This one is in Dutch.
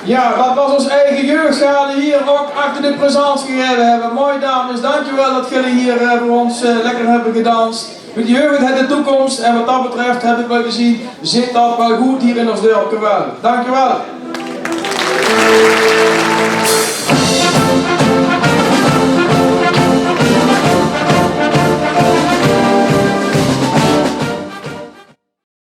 Ja, dat was ons eigen jeugdschade hier ook achter de présence gegeven hebben. Mooi dames, dankjewel dat jullie hier voor ons lekker hebben gedanst. De jeugd heeft de toekomst en wat dat betreft heb ik wel gezien, zit dat wel goed hier in ons dorp. Dankjewel.